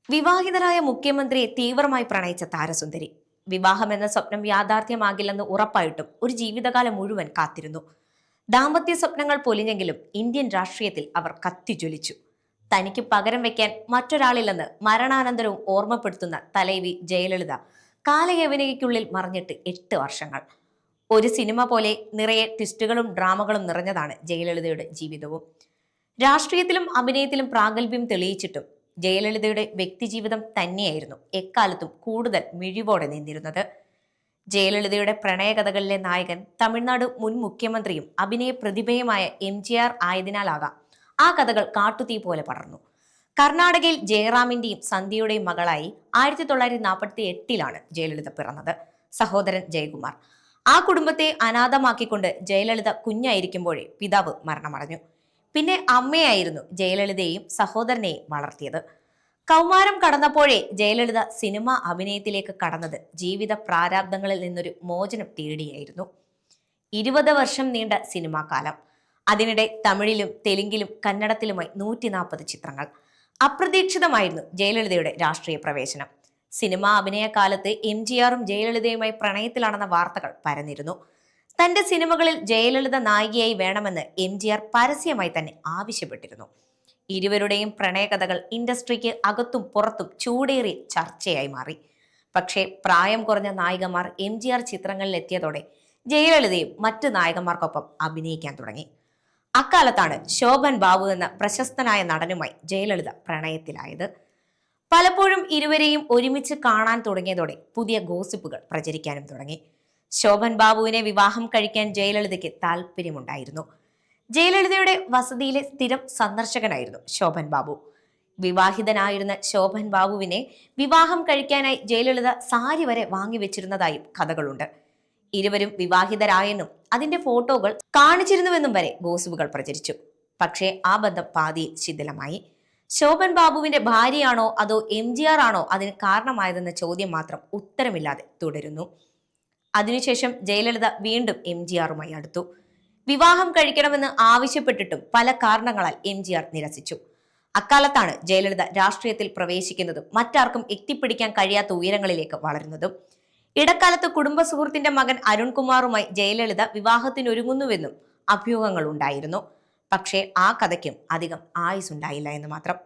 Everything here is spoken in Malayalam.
വിവാഹിതരായ മുഖ്യമന്ത്രിയെ തീവ്രമായി പ്രണയിച്ച താരസുന്ദരി വിവാഹം എന്ന സ്വപ്നം യാഥാർത്ഥ്യമാകില്ലെന്ന് ഉറപ്പായിട്ടും ഒരു ജീവിതകാലം മുഴുവൻ കാത്തിരുന്നു. ദാമ്പത്യ സ്വപ്നങ്ങൾ പൊലിഞ്ഞെങ്കിലും ഇന്ത്യൻ രാഷ്ട്രീയത്തിൽ അവർ കത്തിജ്വലിച്ചു. തനിക്ക് പകരം വെക്കാൻ മറ്റൊരാളില്ലെന്ന് മരണാനന്തരവും ഓർമ്മപ്പെടുത്തുന്ന തലൈവി ജയലളിത കാലയവനികയ്ക്കുള്ളിൽ മറിഞ്ഞിട്ട് 8 വർഷങ്ങൾ. ഒരു സിനിമ പോലെ നിറയെ ട്വിസ്റ്റുകളും ഡ്രാമകളും നിറഞ്ഞതാണ് ജയലളിതയുടെ ജീവിതവും. രാഷ്ട്രീയത്തിലും അഭിനയത്തിലും പ്രാഗൽഭ്യം തെളിയിച്ചിട്ടും ജയലളിതയുടെ വ്യക്തിജീവിതം തന്നെയായിരുന്നു എക്കാലത്തും കൂടുതൽ മിഴിവോടെ നിന്നിരുന്നത്. ജയലളിതയുടെ പ്രണയകഥകളിലെ നായകൻ തമിഴ്നാട് മുൻ മുഖ്യമന്ത്രിയും അഭിനയ പ്രതിഭയുമായ MGR ആയതിനാലാകാം ആ കഥകൾ കാട്ടുതീ പോലെ പടർന്നു. കർണാടകയിൽ ജയറാമിന്റെയും സന്ധ്യയുടെയും മകളായി 1948 ജയലളിത പിറന്നത്. സഹോദരൻ ജയകുമാർ. ആ കുടുംബത്തെ അനാഥമാക്കിക്കൊണ്ട് ജയലളിത കുഞ്ഞായിരിക്കുമ്പോഴേ പിതാവ് മരണമടഞ്ഞു. പിന്നെ അമ്മയായിരുന്നു ജയലളിതയെയും സഹോദരനെയും വളർത്തിയത്. കൗമാരം കടന്നപ്പോഴേ ജയലളിത സിനിമ അഭിനയത്തിലേക്ക് കടന്നത് ജീവിത പ്രാരാബ്ദങ്ങളിൽ നിന്നൊരു മോചനം തേടിയായിരുന്നു. 20 വർഷം നീണ്ട സിനിമാ കാലം. അതിനിടെ തമിഴിലും തെലുങ്കിലും കന്നഡത്തിലുമായി 140 ചിത്രങ്ങൾ. അപ്രതീക്ഷിതമായിരുന്നു ജയലളിതയുടെ രാഷ്ട്രീയ പ്രവേശനം. സിനിമാ അഭിനയ കാലത്ത് MGRും ജയലളിതയുമായി പ്രണയത്തിലാണെന്ന വാർത്തകൾ പരന്നിരുന്നു. തന്റെ സിനിമകളിൽ ജയലളിത നായികയായി വേണമെന്ന് MGR പരസ്യമായി തന്നെ ആവശ്യപ്പെട്ടിരുന്നു. ഇരുവരുടെയും പ്രണയകഥകൾ ഇൻഡസ്ട്രിക്ക് അകത്തും പുറത്തും ചൂടേറിയ ചർച്ചയായി മാറി. പക്ഷേ പ്രായം കുറഞ്ഞ നായികമാർ MGR ചിത്രങ്ങളിൽ എത്തിയതോടെ ജയലളിതയും മറ്റ് നായകന്മാർക്കൊപ്പം അഭിനയിക്കാൻ തുടങ്ങി. അക്കാലത്താണ് ശോഭൻ ബാബു എന്ന പ്രശസ്തനായ നടനുമായി ജയലളിത പ്രണയത്തിലായത്. പലപ്പോഴും ഇരുവരെയും ഒരുമിച്ച് കാണാൻ തുടങ്ങിയതോടെ പുതിയ ഗോസിപ്പുകൾ പ്രചരിക്കാനും തുടങ്ങി. ശോഭൻ ബാബുവിനെ വിവാഹം കഴിക്കാൻ ജയലളിതയ്ക്ക് താല്പര്യമുണ്ടായിരുന്നു. ജയലളിതയുടെ വസതിയിലെ സ്ഥിരം സന്ദർശകനായിരുന്നു ശോഭൻ ബാബു. വിവാഹിതനായിരുന്ന ശോഭൻ ബാബുവിനെ വിവാഹം കഴിക്കാനായി ജയലളിത സാരി വരെ വാങ്ങിവെച്ചിരുന്നതായും കഥകളുണ്ട്. ഇരുവരും വിവാഹിതരായെന്നും അതിന്റെ ഫോട്ടോകൾ കാണിച്ചിരുന്നുവെന്നും വരെ ഗോസിപ്പുകൾ പ്രചരിച്ചു. പക്ഷേ ആ ബന്ധം പാതിയിൽ ശിഥിലമായി. ശോഭൻ ബാബുവിന്റെ ഭാര്യയാണോ അതോ MGR ആണോ അതിന് കാരണമായതെന്ന ചോദ്യം മാത്രം ഉത്തരമില്ലാതെ തുടരുന്നു. അതിനുശേഷം ജയലളിത വീണ്ടും MGRുമായി അടുത്തു. വിവാഹം കഴിക്കണമെന്ന് ആവശ്യപ്പെട്ടിട്ടും പല കാരണങ്ങളാൽ MGR നിരസിച്ചു. അക്കാലത്താണ് ജയലളിത രാഷ്ട്രീയത്തിൽ പ്രവേശിക്കുന്നതും മറ്റാർക്കും എത്തിപ്പിടിക്കാൻ കഴിയാത്ത ഉയരങ്ങളിലേക്ക് വളരുന്നതും. ഇടക്കാലത്ത് കുടുംബ സുഹൃത്തിന്റെ മകൻ അരുൺകുമാറുമായി ജയലളിത വിവാഹത്തിനൊരുങ്ങുന്നുവെന്നും അഭ്യൂഹങ്ങൾ ഉണ്ടായിരുന്നു. പക്ഷേ ആ കഥയ്ക്കും അധികം ആയുസുണ്ടായില്ല എന്ന് മാത്രം.